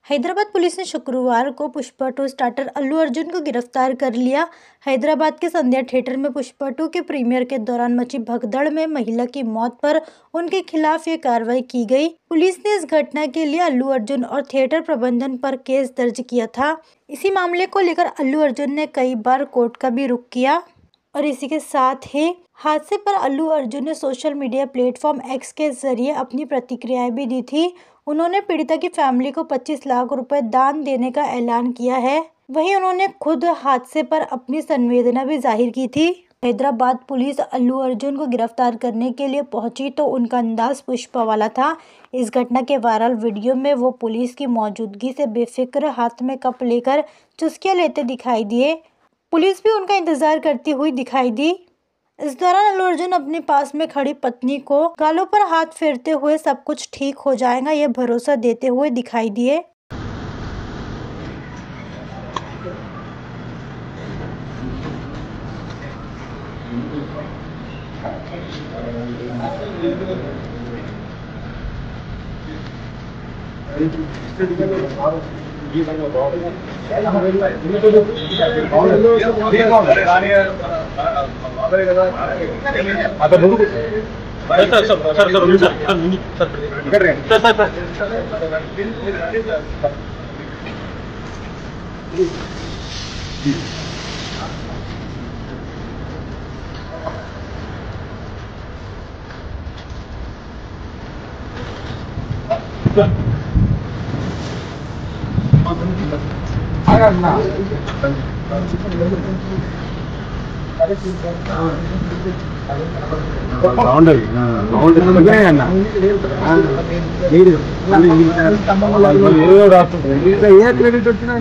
Hyderabad police ने शुक्रवार को पुष्पा 2 स्टारर अल्लू अर्जुन को गिरफ्तार कर लिया। हैदराबाद के संध्या थिएटर में पुष्पा 2 के प्रीमियर के दौरान मची भगदड़ में महिला की मौत पर उनके खिलाफ ये कार्रवाई की गई। पुलिस ने इस घटना के लिए अल्लू अर्जुन और थिएटर प्रबंधन पर केस दर्ज किया था। इसी मामले को लेकर अल्लू अर्जुन ने कई बार कोर्ट का भी रुख किया और इसी के साथ ही हादसे पर अल्लू अर्जुन ने सोशल मीडिया प्लेटफॉर्म एक्स के जरिए अपनी प्रतिक्रियाएं भी दी थी। उन्होंने पीड़िता की फैमिली को 25 लाख रुपए दान देने का ऐलान किया है। वहीं उन्होंने खुद हादसे पर अपनी संवेदना भी जाहिर की थी। हैदराबाद पुलिस अल्लू अर्जुन को गिरफ्तार करने के लिए पहुंची तो उनका अंदाज पुष्पा वाला था। इस घटना के वायरल वीडियो में वो पुलिस की मौजूदगी से बेफिक्र हाथ में कप लेकर चुस्कियां लेते दिखाई दिए। पुलिस भी उनका इंतजार करती हुई दिखाई दी। इस दौरान अल्लू अर्जुन अपने पास में खड़ी पत्नी को गालों पर हाथ फेरते हुए सब कुछ ठीक हो जाएगा यह भरोसा देते हुए दिखाई दिए। క్రెడిట్ వచ్చినా